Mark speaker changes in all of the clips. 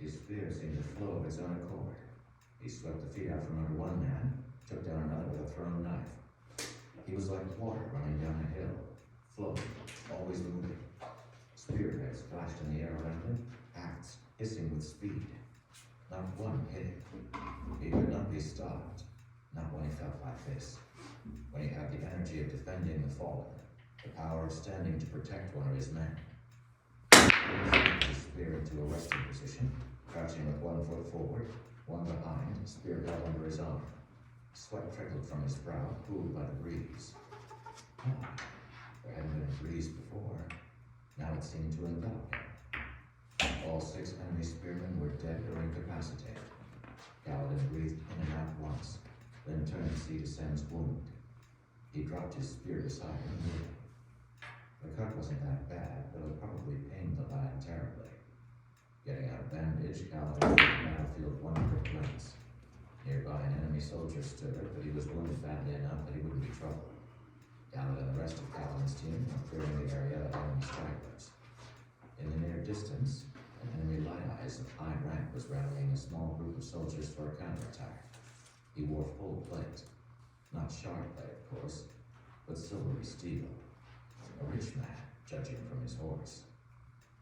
Speaker 1: His spear seemed to flow of its own accord. He swept the feet out from under one man, took down another with a thrown knife. He was like water running down a hill, flowing, always moving. Spearheads flashed in the air around him, axes hissing with speed. Not one hit him. He could not be stopped, not when he felt like this. When he had the energy of defending the fallen, the power of standing to protect one of his men. He snapped his spear into a resting position, crouching with 1 foot forward, one behind, spear held under his arm. Sweat trickled from his brow, cooled by the breeze. Oh, there hadn't been a breeze before. Now it seemed to envelop him. All 6 enemy spearmen were dead or incapacitated. Kaladin breathed in and out once, then turned to see Descend's wound. He dropped his spear beside him, kneeling. The cut wasn't that bad, though it probably pained the lad terribly. Getting out a bandage, Kaladin took the battlefield 1 quick glance. Nearby, an enemy soldier stood, but he was wounded badly enough that he wouldn't be troubled. Kaladin and the rest of Kaladin's team were clearing the area of enemy stragglers. In the near distance, an enemy light eyes of high rank was rallying a small group of soldiers for a counterattack. He wore full plate. Not sharp plate, of course, but silvery steel. A rich man, judging from his horse.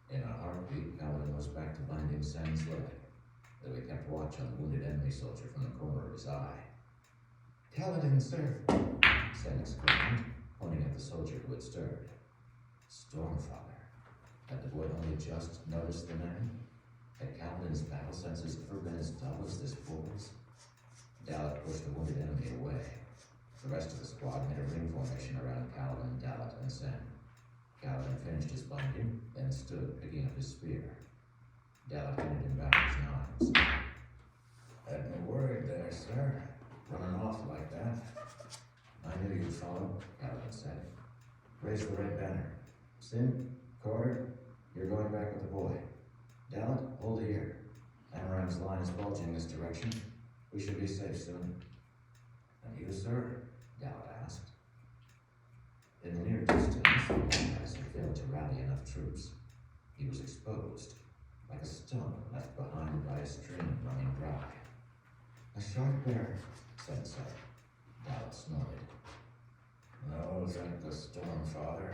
Speaker 1: In a heartbeat, Kaladin was back to binding Sen's leg, though he kept watch on the wounded enemy soldier from the corner of his eye. "Kaladin, sir," Sen exclaimed, pointing at the soldier who had stirred. Stormfather. Had the boy only just noticed the man? Had Kaladin's battle senses ever been as dull as this boy's? Dalat pushed the wounded enemy away. The rest of the squad made a ring formation around Kaladin, Dalat, and Sen. Kaladin finished his binding, then stood, picking up his spear. Dalat handed him back his knives. "Had me worried there, sir. Running off like that." "I knew you'd follow," Kaladin said. "Raise the red banner. Sin, Carter, you're going back with the boy. Dalat, hold here. Amaram's line is bulging this direction. We should be safe soon." "And you, sir?" Dalat asked. In the near distance, Allies had failed to rally enough troops. He was exposed, like a stone left behind by a stream running dry. "A shark bear," Sen said. Dalat snorted. "No, thank the Stormfather.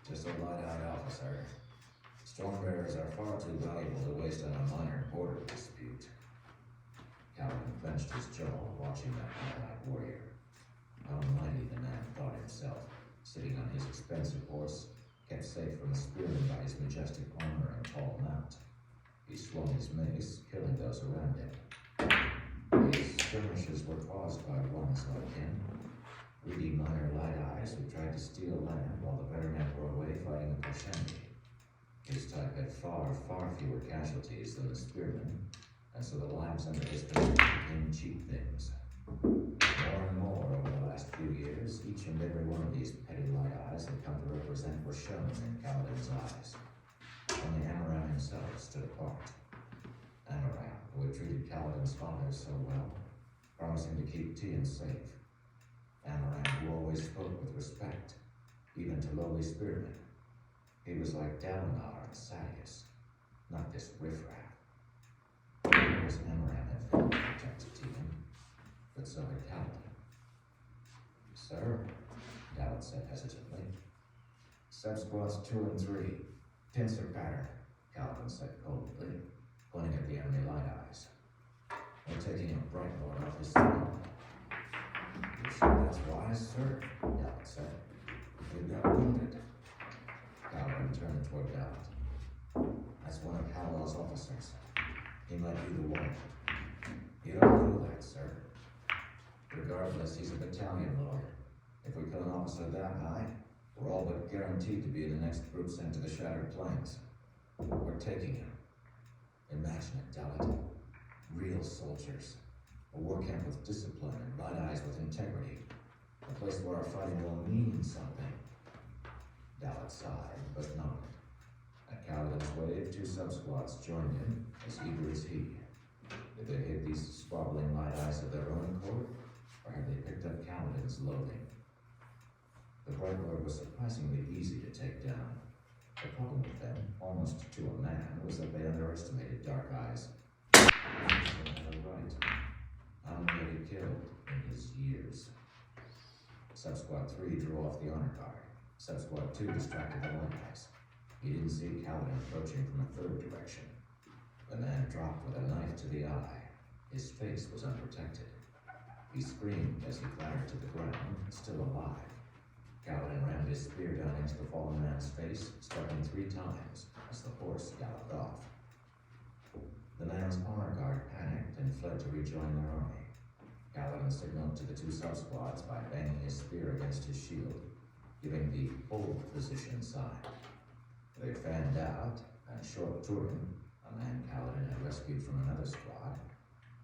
Speaker 1: Just a light-eyed officer. Storm bears are far too valuable to waste on a minor border dispute." Kaladin clenched his jaw, watching that light-eyed warrior. How mighty the man thought himself, sitting on his expensive horse, kept safe from the spearmen by his majestic armor and tall mount. He swung his mace, killing those around him. These skirmishes were caused by ones like him, greedy minor light eyes who tried to steal land while the better men were away fighting the Parshendi. His type had far, far fewer casualties than the spearmen, and so the lives under his command became cheap things. More and more over the last few years, each and every one of these petty light eyes had come to represent were shown in Kaladin's eyes. Only Amaram himself stood apart. Amaram, who had treated Kaladin's father so well, promising to keep Tian safe. Amaram, who always spoke with respect, even to lowly spearmen. He was like Dalinar and Sadeas, not this riffraff. Whereas Amaram had failed to protect Tian, but so had Kaladin. "Sir," Dalat said hesitantly. "Sub squads 2 and 3. Pincer pattern," Kaladin said coldly, pointing at the enemy light eyes. "We're taking a bright lord off his throne." "You sure that's wise, sir?" Dalat said. "We've got wounded." Kaladin turned toward Dalat. "That's one of Halwell's officers. He might be the one." "You don't know that, sir. Regardless, he's a battalion lord. If we kill an officer that high, we're all but guaranteed to be in the next group sent to the Shattered Plains. We're taking him. Imagine it, Dalat. Real soldiers. A war camp with discipline and light eyes with integrity. A place where our fighting will mean something." Dalat sighed, but nodded. At Kaladin's wave, 2 sub-squads joined him, as eager as he. Did they hit these squabbling light eyes of their own accord, or had they picked up Kaladin's loathing? The Bright Lord was surprisingly easy to take down. The problem with them, almost to a man, was that they underestimated Dark Eyes. He had a right. How many had he killed in his years? Sub-Squad 3 drew off the honor guard. Sub-Squad 2 distracted the white guys. He didn't see Kaladin approaching from a third direction. The man dropped with a knife to the eye. His face was unprotected. He screamed as he clattered to the ground, still alive. Kaladin rammed his spear down into the fallen man's face, striking 3 times as the horse galloped off. The man's honor guard panicked and fled to rejoin their army. Kaladin signaled to the 2 sub-squads by banging his spear against his shield, giving the hold position sign. They fanned out, and Short Turin, a man Kaladin had rescued from another squad,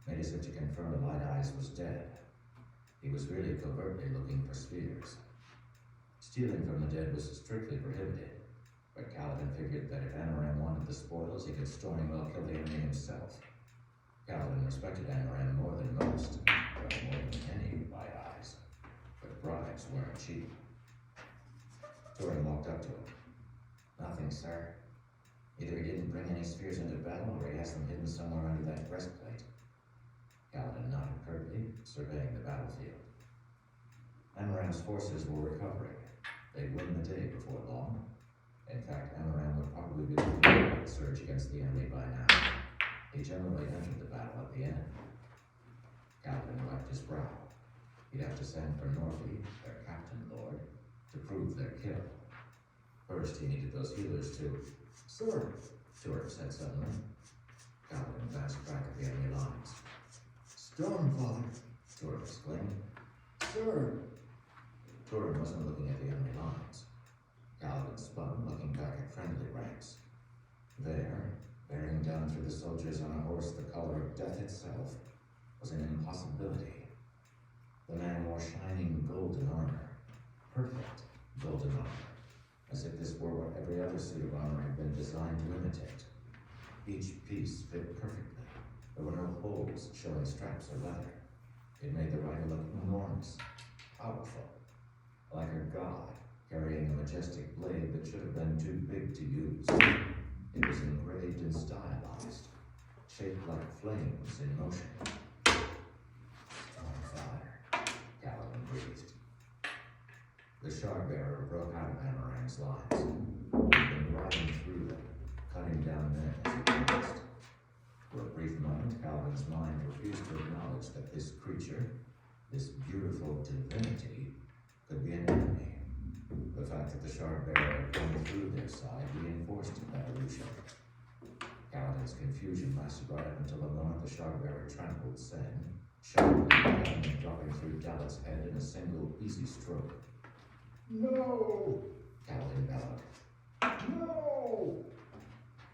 Speaker 1: made as if to confirm that Light Eyes was dead. He was really covertly looking for spears. Stealing from the dead was strictly prohibited, but Kaladin figured that if Amaram wanted the spoils, he could Stormwell kill the enemy himself. Kaladin respected Amaram more than most, but more than any Light Eyes. But bribes weren't cheap. Turin walked up to him. Nothing, sir. Either he didn't bring any spears into battle, or he has them hidden somewhere under that breastplate. Kaladin nodded curtly, surveying the battlefield. Amaram's forces were recovering. They'd win the day before long. In fact, Amaram would probably be the surge against the enemy by now. He generally entered the battle at the end. Kaladin wiped his brow. He'd have to send for Norfi, their captain lord, to prove their kill. First, he needed those healers to... Sir, Turin said suddenly. Kaladin glanced back at the enemy lines. Stormfather, Turin exclaimed. Sir! Turin wasn't looking at the enemy lines. Kaladin spun, looking back at friendly ranks. There, bearing down through the soldiers on a horse the color of death itself, was an impossibility. The man wore shining golden armor. Perfect golden armor. As if this were what every other suit of armor had been designed to imitate. Each piece fit perfectly. There were no holes showing straps or leather. It made the rider look enormous, powerful, like a god carrying a majestic blade that should have been too big to use. It was engraved and stylized, shaped like flames in motion. On fire, Kaladin breathed. The Shardbearer broke out of Amaram's lines. He'd been riding through them, cutting down men as he passed. For a brief moment, Kaladin's mind refused to acknowledge that this creature, this beautiful divinity, could be an enemy. The fact that the Shardbearer had come through their side reinforced that illusion. Kaladin's confusion lasted right up until the moment the Shardbearer trampled Sen, sharply down and dropping through Dalet's head in a single, easy stroke. No! Kaladin bellowed. No!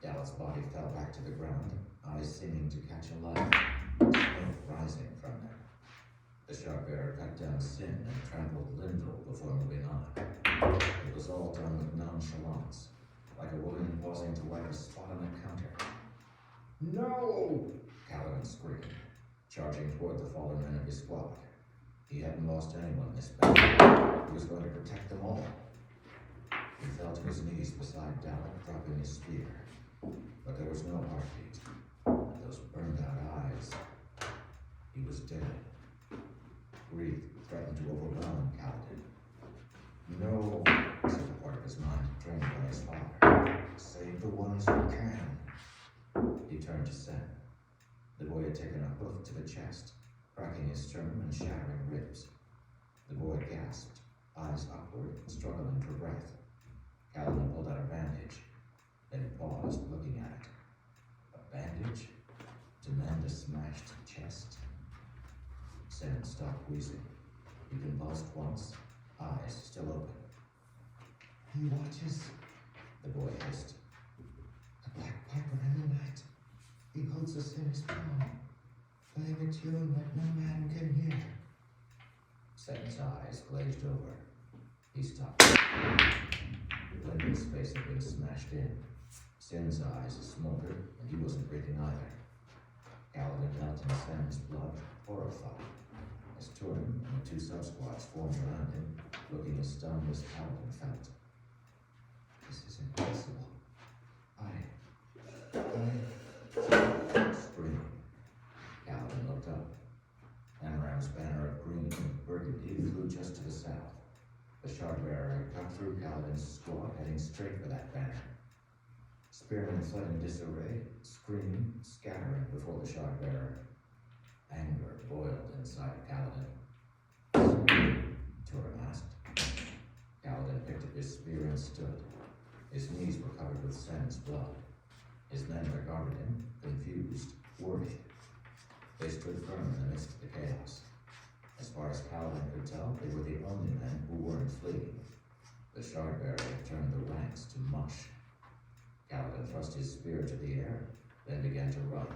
Speaker 1: Dalet's body fell back to the ground, eyes seeming to catch a light, smoke rising from them. The Shardbearer cut down Sin and trampled Lindell before moving on. It was all done with nonchalance, like a woman pausing to wipe a spot on the counter. No! Kaladin screamed, charging toward the fallen men of his squad. He hadn't lost anyone this battle. He was going to protect them all. He fell to his knees beside Dalet, dropping his spear. But there was no heartbeat. Those burned out eyes. He was dead. Grief threatened to overwhelm Kaladin. No, said the part of his mind trained by his father. Save the ones who can. He turned to Sen. The boy had taken a hoof to the chest, cracking his sternum and shattering ribs. The boy gasped, eyes upward, struggling for breath. Kaladin pulled out a bandage, then paused, looking at it. A bandage? To mend a smashed chest? Sen stopped wheezing. He convulsed once, eyes still open. He watches, the boy hissed. The Black Piper in the night. He holds us in his palm, playing a tune that no man can hear. Sen's eyes glazed over. He stopped. Linden's face had been smashed in. Sen's eyes smoldered, and he wasn't breathing either. Kaladin knelt in Sen's blood, horrified, as Turin and the 2 sub-squads formed around him, looking as stunned as Kaladin felt. This is impossible. I screamed, shot through Kaladin's squad, heading straight for that banner. Spearmen fled in disarray, screaming, scattering before the shard bearer. Anger boiled inside Kaladin. Turin asked. Kaladin picked up his spear and stood. His knees were covered with Sen's blood. His men regarded him, confused, worried. They stood firm in the midst of the chaos. As far as Kaladin could tell, they were the only men who weren't fleeing. The shard bearer had turned the ranks to mush. Kaladin thrust his spear to the air, then began to run.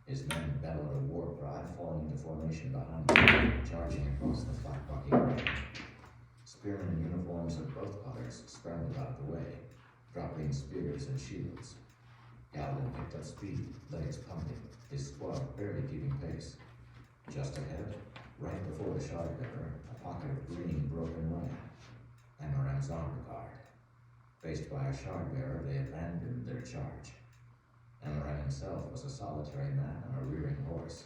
Speaker 1: His men bellowed a war cry, falling into formation behind him, charging across the flat rocky ground. Spearmen in uniforms of both colors scrambled out of the way, dropping spears and shields. Kaladin picked up speed, legs pumping, his squad barely keeping pace. Just ahead, right before the shard bearer, a pocket of green broken land. Amaram's armor guard. Faced by a shard bearer, they abandoned their charge. Amaram himself was a solitary man on a rearing horse.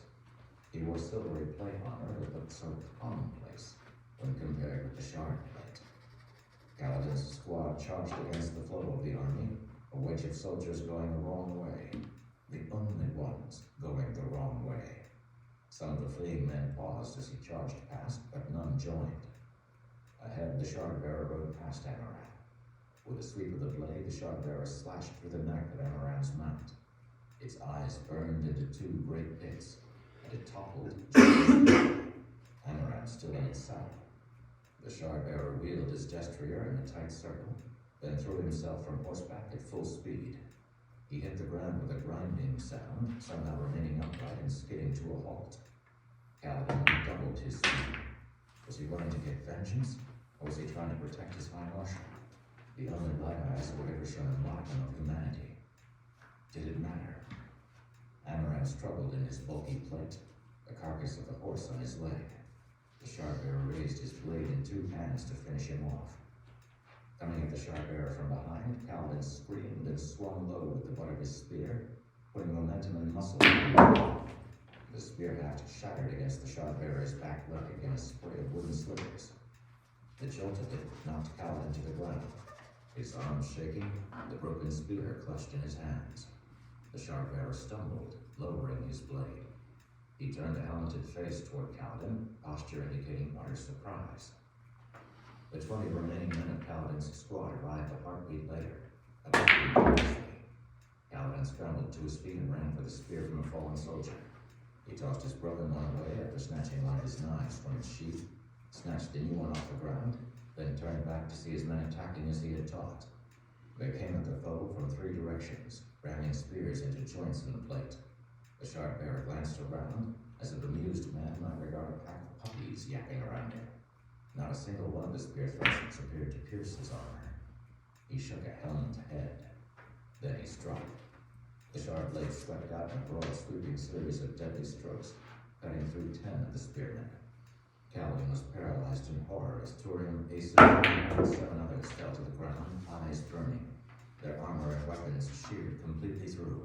Speaker 1: He wore silvery plate armor that looked so commonplace when compared with the shard plate. Kaladin's squad charged against the flow of the army, a wedge of soldiers going the wrong way. The only ones going the wrong way. Some of the fleeing men paused as he charged past, but none joined. Ahead, the shard bearer rode past Amaram. With a sweep of the blade, the shard bearer slashed through the neck of Amaram's mount. Its eyes burned into two great pits, and it toppled. Amaram still in its saddle. The shard bearer wheeled his destrier in a tight circle, then threw himself from horseback at full speed. He hit the ground with a grinding sound, somehow remaining upright and skidding to a halt. Kaladin doubled his speed. Was he running to get vengeance, or was he trying to protect his high marshal? The only light eyes who had ever shown a modicum of humanity. Did it matter? Amaram struggled in his bulky plate, the carcass of the horse on his leg. The shard bearer raised his blade in two hands to finish him off. Coming at the shard bearer from behind, Kaladin screamed and swung low with the butt of his spear, putting momentum and muscle. The spear haft shattered against the shard bearer's back leg in a spray of wooden slivers. The jolt of it knocked Kaladin to the ground. His arms shaking, the broken spear clutched in his hands. The shard bearer stumbled, lowering his blade. He turned a helmeted face toward Kaladin, posture indicating utter surprise. The 20 remaining men of Kaladin's squad arrived a heartbeat later, attacking vigorously. Kaladin scrambled to his feet and ran for the spear from a fallen soldier. He tossed his broken one away after snatching one of his knives from its sheath, snatched the new one off the ground, then turned back to see his men attacking as he had taught. They came at the foe from 3 directions, ramming spears into joints in the plate. The shard bearer glanced around, as a bemused man might regard a pack of puppies yapping around him. Not a single one of the spear thrusts appeared to pierce his armor. He shook a helmet head. Then he struck. The sharp blade swept out in a broad, sweeping series of deadly strokes, cutting through 10 of the spearmen. Kaladin was paralyzed in horror as Turin, Asa, and 7 others fell to the ground, eyes burning, their armor and weapons sheared completely through.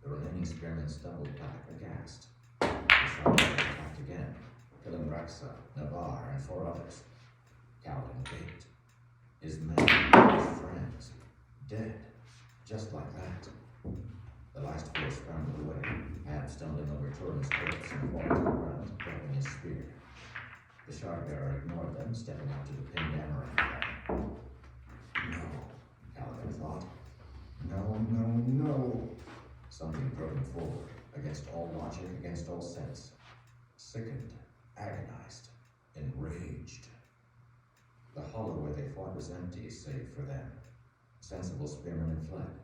Speaker 1: The remaining spearmen stumbled back, aghast. The sharp blade attacked again, killing Raxa, Navarre, and 4 others. Kaladin gaped. His men, his friends, dead, just like that. The last 4 scrambled away, Ab stumbling over Turin's corpse and falling to the ground, dropping his spear. The shard bearer ignored them, stepping out to the pinned Amaram. No, Kaladin thought. No. Something drove him forward, against all logic, against all sense. Sickened, agonized, enraged. The hollow where they fought was empty, save for them. Sensible spearmen had fled.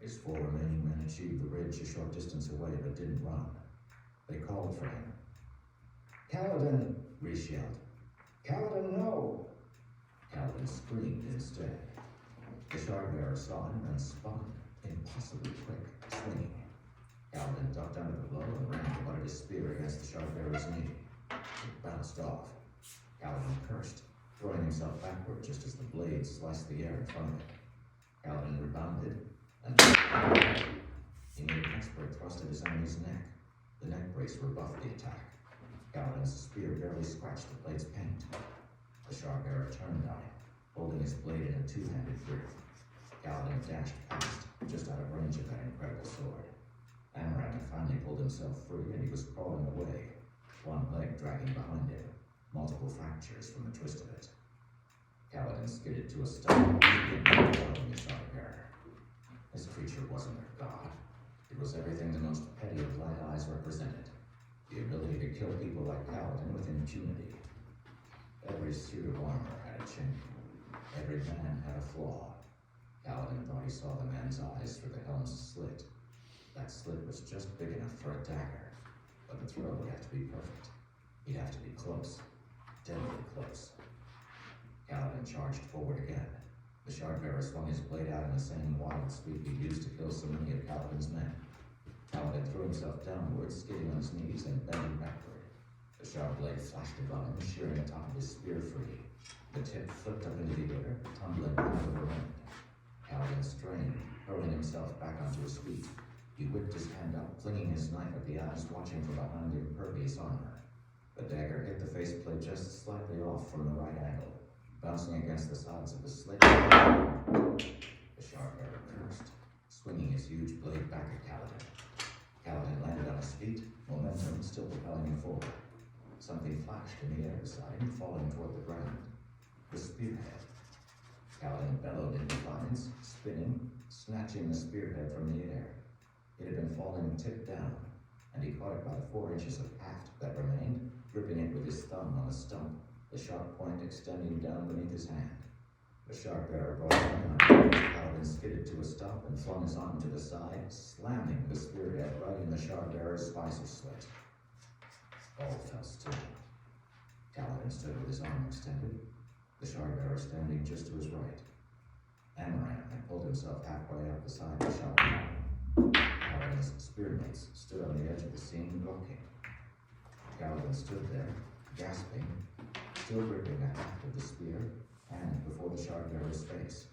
Speaker 1: His 4 remaining men achieved the ridge a short distance away, but didn't run. They called for him. "Kaladin!" Reese yelled. "Kaladin, no!" Kaladin screamed instead. The shard bearer saw him and spun, impossibly quick, swinging. Kaladin ducked under the blow and ran the butt of his spear against the shard bearer's knee. It bounced off. Kaladin cursed, throwing himself backward just as the blade sliced the air in front of him. Kaladin rebounded, and he made an expert thrust at his enemy's neck. The neck brace rebuffed the attack. Kaladin's spear barely scratched the blade's paint. The shard bearer turned on him, holding his blade in a two-handed grip. Kaladin dashed past, just out of range of that incredible sword. Amaran had finally pulled himself free, and he was crawling away, one leg dragging behind him, multiple fractures from the twist of it. Kaladin skidded to a stop, following the Shardbearer. This creature wasn't a god. It was everything the most petty of light eyes represented. The ability to kill people like Kaladin with impunity. Every suit of armor had a chink. Every man had a flaw. Kaladin thought he saw the man's eyes through the helm's slit. That slit was just big enough for a dagger, but the throw would have to be perfect. He'd have to be close. Deadly close. Kaladin charged forward again. The Shardbearer swung his blade out in the same wild sweep he used to kill so many of Kaladin's men. Kaladin threw himself downward, skidding on his knees and bending backward. The sharp blade flashed above him, shearing the top of his spear free. The tip flipped up into the air, tumbling back to the wind. Kaladin strained, hurling himself back onto his feet. He whipped his hand up, flinging his knife at the eyes watching from behind the impervious armor. The dagger hit the faceplate just slightly off from the right angle, bouncing against the sides of the slit. The Shardbearer cursed, swinging his huge blade back at Kaladin. Kaladin landed on his feet, momentum still propelling him forward. Something flashed in the air beside him, falling toward the ground. The spearhead. Kaladin bellowed in defiance, spinning, snatching the spearhead from the air. It had been falling tip down, and he caught it by the 4 inches of haft that remained, gripping it with his thumb on the stump, the sharp point extending down beneath his hand. The Shardbearer brought him down. Kaladin skidded to a stop and flung his arm to the side, slamming the spearhead right in the Shardbearer's spicer slit. All fell still. Kaladin stood with his arm extended, the Shardbearer standing just to his right. Amaran had pulled himself halfway up beside the Shardbearer. Kaladin's spearmates stood on the edge of the scene, blocking. Kaladin stood there, gasping, still gripping the haft of the spear, hand before the Shardbearer's face.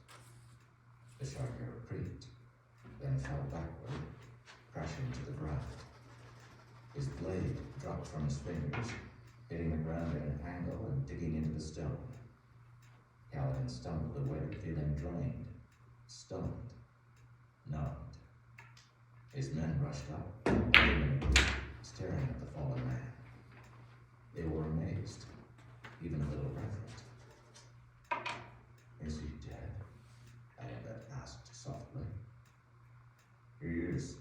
Speaker 1: The Shardbearer creaked, then fell backward, crashing to the ground. His blade dropped from his fingers, hitting the ground at an angle and digging into the stone. Kaladin stumbled away, feeling drained, stunned, numbed. His men rushed up, holding him in a group, staring at the fallen man. They were amazed, even a little reverent. Is he dead? Annabeth asked softly. He is,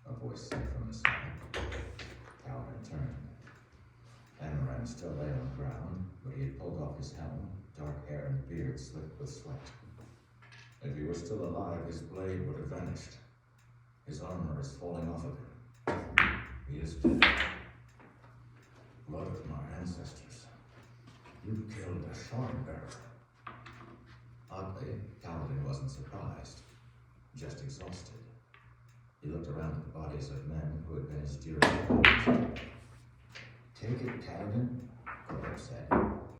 Speaker 1: a voice said from the side. Kaladin turned. Amaran still lay on the ground, but he had pulled off his helm, dark hair and beard slicked with sweat. If he were still alive, his blade would have vanished. His armor is falling off of him. He is dead. Blood of my ancestors. You killed a Shardbearer. Oddly, Kaladin wasn't surprised, just exhausted. He looked around at the bodies of men who had been his dearest friends. Take it, Kaladin, Koreb said.